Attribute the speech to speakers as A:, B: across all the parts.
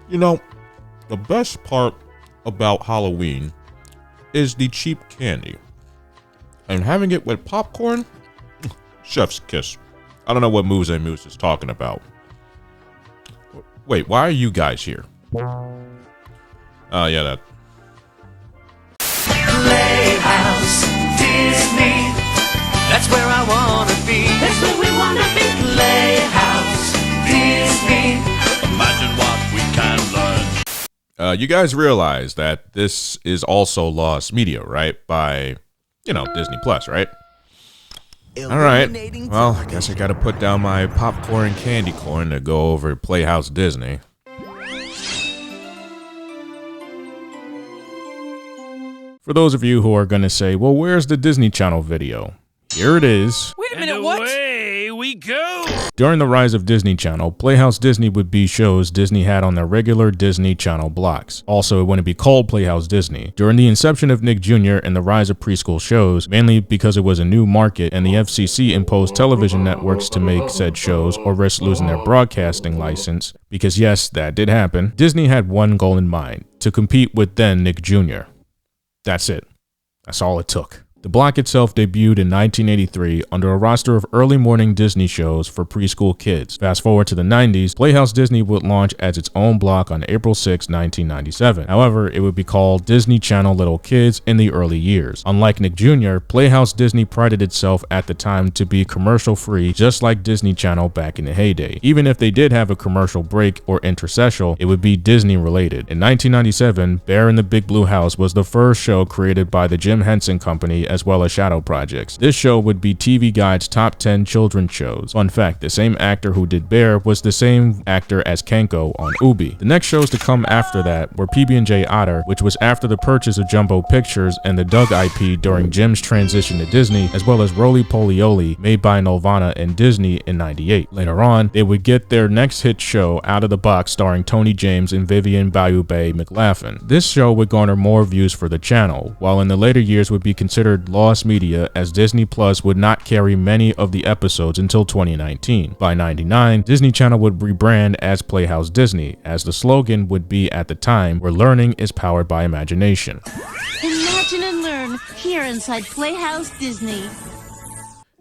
A: You know, the best part about Halloween is the cheap candy. And having it with popcorn, chef's kiss. I don't know what Moose and Moose is talking about. Wait, why are you guys here? Yeah, that.
B: Playhouse Disney. That's where I wanna be. That's where we wanna be. Playhouse Disney. Imagine what we can learn.
A: You guys realize that this is also lost media, right? By, Disney Plus, right? All right. Well, I guess I gotta put down my popcorn and candy corn to go over to Playhouse Disney. For those of you who are gonna say, well, where's the Disney Channel video? Here it is.
C: Wait a minute, what? Away we go!
A: During the rise of Disney Channel, Playhouse Disney would be shows Disney had on their regular Disney Channel blocks. Also, it wouldn't be called Playhouse Disney. During the inception of Nick Jr. and the rise of preschool shows, mainly because it was a new market and the FCC imposed television networks to make said shows or risk losing their broadcasting license, because yes, that did happen, Disney had one goal in mind: to compete with then Nick Jr. That's it. That's all it took. The block itself debuted in 1983 under a roster of early morning Disney shows for preschool kids. Fast forward to the 90s, Playhouse Disney would launch as its own block on April 6, 1997. However, it would be called Disney Channel Little Kids in the early years. Unlike Nick Jr., Playhouse Disney prided itself at the time to be commercial-free, just like Disney Channel back in the heyday. Even if they did have a commercial break or interstitial, it would be Disney-related. In 1997, Bear in the Big Blue House was the first show created by the Jim Henson Company, as well as Shadow Projects. This show would be TV Guide's top 10 children's shows. Fun fact, the same actor who did Bear was the same actor as Kenko on Ubi. The next shows to come after that were pb&j Otter, which was after the purchase of Jumbo Pictures and the Doug IP during Jim's transition to Disney, as well as Roly Poly Oly, made by Nelvana and Disney in '98. Later on, they would get their next hit show, Out of the Box, starring Tony James and Vivian Bayou-Bay McLaughlin. This show would garner more views for the channel, while in the later years would be considered lost media, as Disney Plus would not carry many of the episodes until 2019. By '99, Disney Channel would rebrand as Playhouse Disney, as the slogan would be at the time, where learning is powered by imagination.
D: Imagine and learn here inside Playhouse Disney.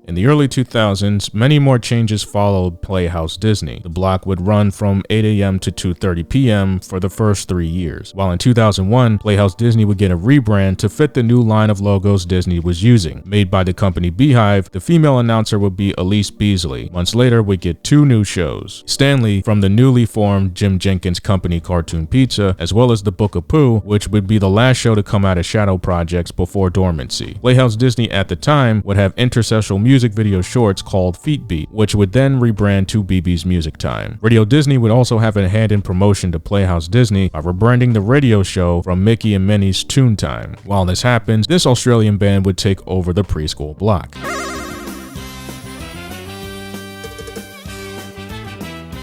A: In the early 2000s, many more changes followed Playhouse Disney. The block would run from 8 a.m. to 2:30 p.m. for the first 3 years, while in 2001, Playhouse Disney would get a rebrand to fit the new line of logos Disney was using. Made by the company Beehive, the female announcer would be Elise Beasley. Months later, we'd get 2 new shows: Stanley from the newly formed Jim Jenkins Company Cartoon Pizza, as well as The Book of Pooh, which would be the last show to come out of Shadow Projects before dormancy. Playhouse Disney at the time would have interstitial music video shorts called Feet Beat, which would then rebrand to BB's Music Time. Radio Disney would also have a hand in promotion to Playhouse Disney by rebranding the radio show from Mickey and Minnie's Toon Time. While this happens, this Australian band would take over the preschool block.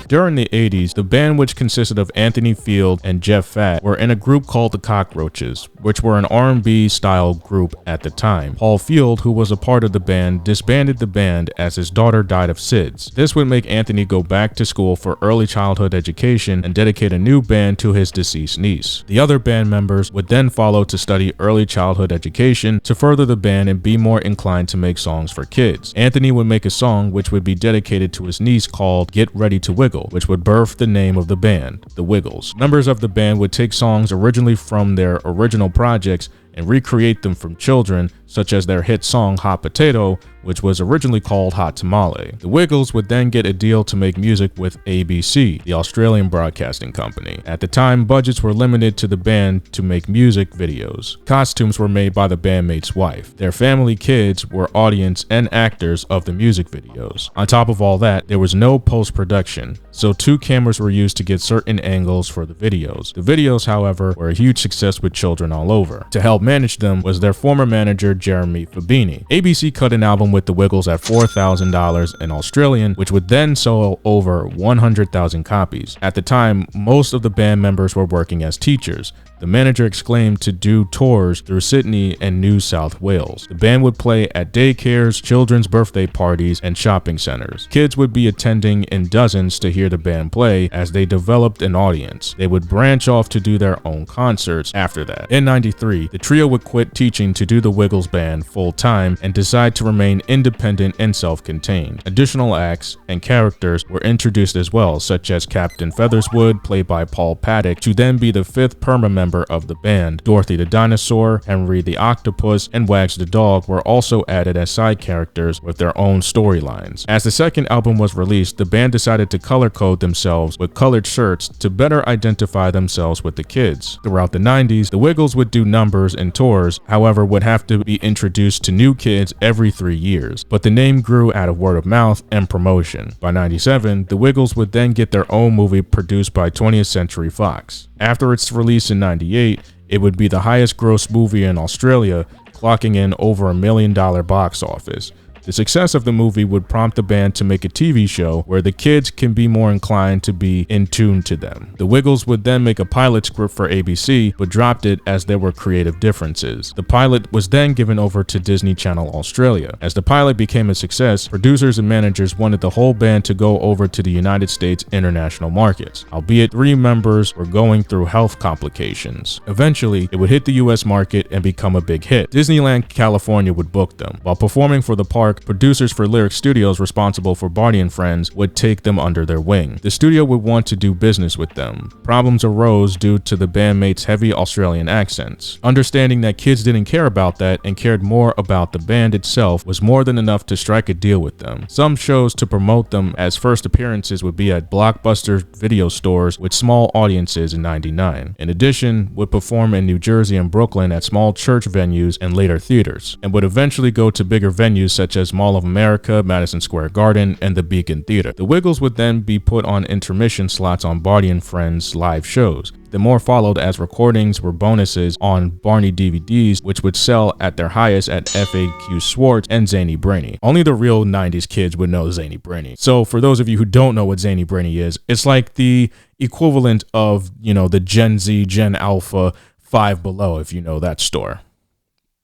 A: During the 80s, the band, which consisted of Anthony Field and Jeff Fatt, were in a group called the Cockroaches, which were an R&B style group at the time. Paul Field, who was a part of the band, disbanded the band as his daughter died of SIDS. This would make Anthony go back to school for early childhood education and dedicate a new band to his deceased niece. The other band members would then follow to study early childhood education to further the band and be more inclined to make songs for kids. Anthony would make a song which would be dedicated to his niece called Get Ready to Wiggle, which would birth the name of the band, The Wiggles. Members of the band would take songs originally from their original projects and recreate them from children, such as their hit song Hot Potato, which was originally called Hot Tamale. The Wiggles would then get a deal to make music with ABC, the Australian broadcasting company. At the time, budgets were limited to the band to make music videos. Costumes were made by the bandmate's wife. Their family kids were audience and actors of the music videos. On top of all that, there was no post-production, so 2 cameras were used to get certain angles for the videos. The videos, however, were a huge success with children all over. To help helped manage them was their former manager Jeremy Fabini. ABC cut an album with the Wiggles at $4,000 in Australian, which would then sell over 100,000 copies. At the time, most of the band members were working as teachers. The manager exclaimed to do tours through Sydney and New South Wales. The band would play at daycares, children's birthday parties, and shopping centers. Kids would be attending in dozens to hear the band play as they developed an audience. They would branch off to do their own concerts after that. In '93, the trio would quit teaching to do the Wiggles band full-time and decide to remain independent and self-contained. Additional acts and characters were introduced as well, such as Captain Featherswood, played by Paul Paddock, to then be the fifth permanent member of the band. Dorothy the Dinosaur, Henry the Octopus, and Wags the Dog were also added as side characters with their own storylines. As the second album was released, the band decided to color code themselves with colored shirts to better identify themselves with the kids. Throughout the 90s, the Wiggles would do numbers and tours, however would have to be introduced to new kids every 3 years, but the name grew out of word of mouth and promotion. By '97, the Wiggles would then get their own movie produced by 20th Century Fox. After its release in '98, it would be the highest gross movie in Australia, clocking in over $1 million box office. The success of the movie would prompt the band to make a TV show where the kids can be more inclined to be in tune to them. The Wiggles would then make a pilot script for ABC, but dropped it as there were creative differences. The pilot was then given over to Disney Channel Australia. As the pilot became a success, producers and managers wanted the whole band to go over to the United States international markets, albeit 3 members were going through health complications. Eventually, it would hit the US market and become a big hit. Disneyland California would book them. While performing for the park, producers for Lyric Studios responsible for Barney and Friends would take them under their wing. The studio would want to do business with them. Problems arose due to the bandmates' heavy Australian accents. Understanding that kids didn't care about that and cared more about the band itself was more than enough to strike a deal with them. Some chose to promote them as first appearances would be at Blockbuster video stores with small audiences in '99. In addition, would perform in New Jersey and Brooklyn at small church venues and later theaters, and would eventually go to bigger venues such as Mall of America, Madison Square Garden, and the Beacon Theater. The Wiggles would then be put on intermission slots on Barney and Friends live shows. The more followed as recordings were bonuses on Barney DVDs, which would sell at their highest at FAQ Schwartz and Zany Brainy. Only the real 90s kids would know Zany Brainy. So for those of you who don't know what Zany Brainy is, it's like the equivalent of, the Gen Z, Gen Alpha, Five Below, if you know that store.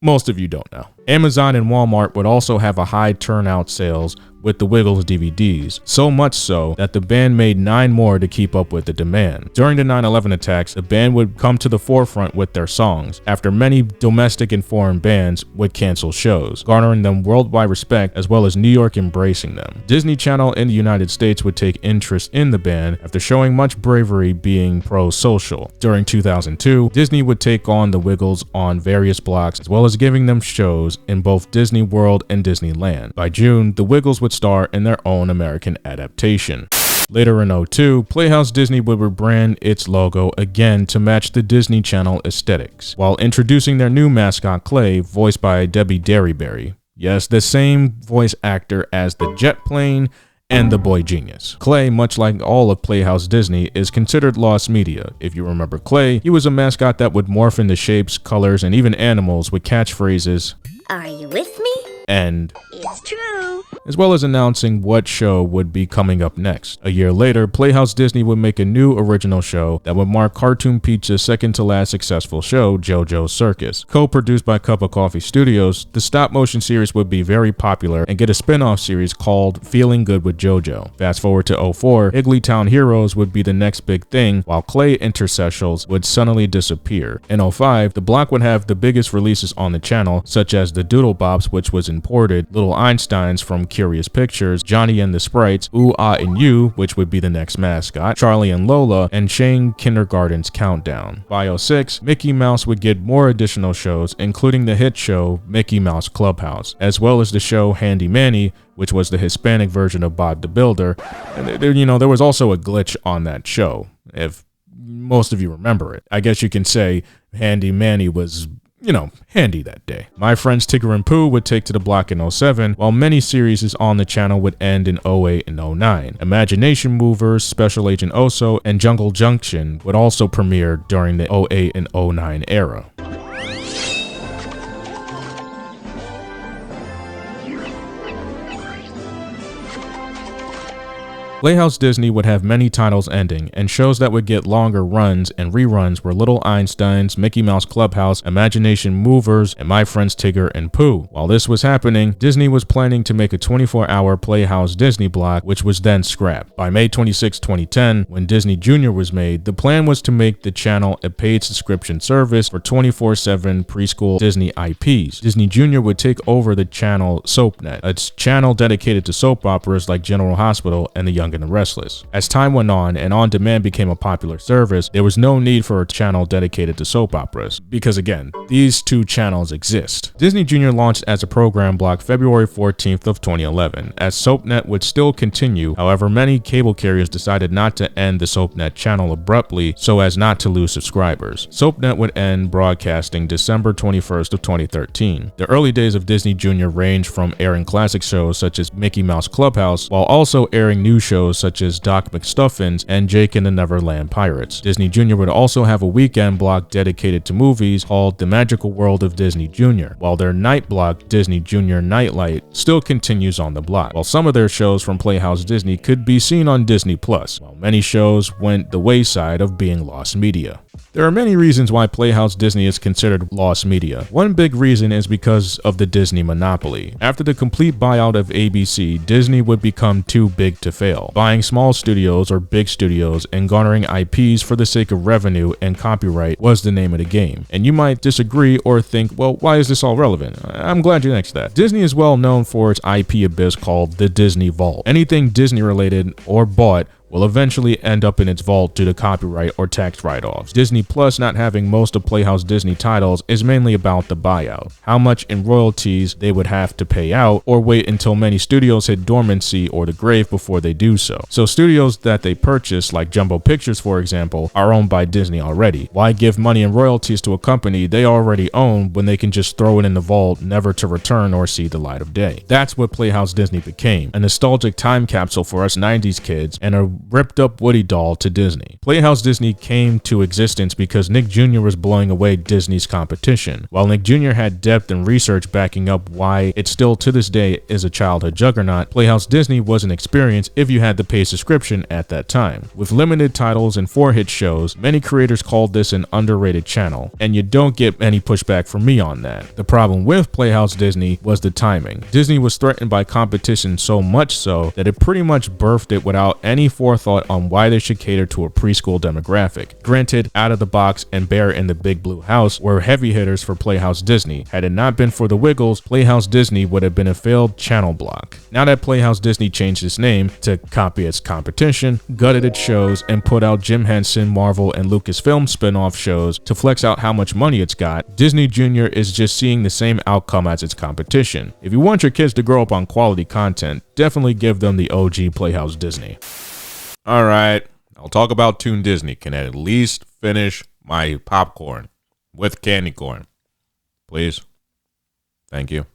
A: Most of you don't know. Amazon and Walmart would also have a high turnout sales with the Wiggles DVDs, so much so that the band made 9 more to keep up with the demand. During the 9/11 attacks, the band would come to the forefront with their songs, after many domestic and foreign bands would cancel shows, garnering them worldwide respect as well as New York embracing them. Disney Channel in the United States would take interest in the band after showing much bravery being pro-social. During 2002, Disney would take on the Wiggles on various blocks as well as giving them shows in both Disney World and Disneyland. By June, the Wiggles would star in their own American adaptation. Later in '02, Playhouse Disney would rebrand its logo again to match the Disney Channel aesthetics, while introducing their new mascot Clay, voiced by Debbie Derryberry. Yes, the same voice actor as the jet plane and the boy genius. Clay, much like all of Playhouse Disney, is considered lost media. If you remember Clay, he was a mascot that would morph into shapes, colors, and even animals with catchphrases,
E: "Are you with me?"
A: and
E: "It's true."
A: as well as announcing what show would be coming up next. A year later, Playhouse Disney would make a new original show that would mark Cartoon Pizza's second to last successful show, JoJo's Circus. Co-produced by Cup of Coffee Studios, the stop-motion series would be very popular and get a spin-off series called Feeling Good with JoJo. Fast forward to '04, Higglytown Heroes would be the next big thing, while Clay interstitials would suddenly disappear. In '05, the block would have the biggest releases on the channel, such as the Doodle Bops, which was imported, Little Einsteins from Curious Pictures, Johnny and the Sprites, Ooh Ah and You, which would be the next mascot, Charlie and Lola, and Shane Kindergarten's Countdown. By '06, Mickey Mouse would get more additional shows, including the hit show Mickey Mouse Clubhouse, as well as the show Handy Manny, which was the Hispanic version of Bob the Builder. And there was also a glitch on that show, if most of you remember it. I guess you can say Handy Manny was handy that day. My Friends Tigger and Pooh would take to the block in '07, while many series on the channel would end in '08 and '09. Imagination Movers, Special Agent Oso, and Jungle Junction would also premiere during the '08 and '09 era. Playhouse Disney would have many titles ending, and shows that would get longer runs and reruns were Little Einsteins, Mickey Mouse Clubhouse, Imagination Movers, and My Friends Tigger and Pooh. While this was happening, Disney was planning to make a 24-hour Playhouse Disney block, which was then scrapped. By May 26, 2010, when Disney Junior was made, the plan was to make the channel a paid subscription service for 24/7 preschool Disney IPs. Disney Junior would take over the channel SoapNet, a channel dedicated to soap operas like General Hospital and The Young and the Restless. As time went on and on-demand became a popular service, there was no need for a channel dedicated to soap operas, because again, these two channels exist. Disney Junior launched as a program block February 14th of 2011, as SoapNet would still continue. However, many cable carriers decided not to end the SoapNet channel abruptly so as not to lose subscribers. SoapNet would end broadcasting December 21st of 2013. The early days of Disney Junior ranged from airing classic shows such as Mickey Mouse Clubhouse, while also airing new shows such as Doc McStuffins and Jake and the Neverland Pirates. Disney Junior would also have a weekend block dedicated to movies called The Magical World of Disney Junior, while their night block, Disney Junior Nightlight, still continues on the block. While some of their shows from Playhouse Disney could be seen on Disney+, while many shows went the wayside of being lost media. There are many reasons why Playhouse Disney is considered lost media. One big reason is because of the Disney monopoly. After the complete buyout of ABC, Disney would become too big to fail, buying small studios or big studios and garnering IPs for the sake of revenue and copyright was the name of the game. And you might disagree or think, well, why is this all relevant? I'm glad you asked that. Disney is well known for its IP abyss called the Disney Vault. Anything Disney related or bought will eventually end up in its vault due to copyright or tax write-offs. Disney Plus not having most of Playhouse Disney titles is mainly about the buyout, how much in royalties they would have to pay out, or wait until many studios hit dormancy or the grave before they do so. So studios that they purchase, like Jumbo Pictures for example, are owned by Disney already. Why give money in royalties to a company they already own when they can just throw it in the vault, never to return or see the light of day? That's what Playhouse Disney became, a nostalgic time capsule for us 90s kids and a ripped up Woody doll to Disney. Playhouse Disney came to existence because Nick Jr. was blowing away Disney's competition. While Nick Jr. had depth and research backing up why it still to this day is a childhood juggernaut, Playhouse Disney was an experience if you had the paid subscription at that time. With limited titles and 4 hit shows, many creators called this an underrated channel, and you don't get any pushback from me on that. The problem with Playhouse Disney was the timing. Disney was threatened by competition so much so that it pretty much birthed it without any forethought on why they should cater to a preschool demographic. Granted, Out of the Box and Bear in the Big Blue House were heavy hitters for Playhouse Disney. Had it not been for the Wiggles, Playhouse Disney would have been a failed channel block. Now that Playhouse Disney changed its name to copy its competition, gutted its shows, and put out Jim Henson, Marvel, and Lucasfilm spin-off shows to flex out how much money it's got, Disney Junior is just seeing the same outcome as its competition. If you want your kids to grow up on quality content, definitely give them the OG Playhouse Disney. All right, I'll talk about Toon Disney. Can I at least finish my popcorn with candy corn? Please. Thank you.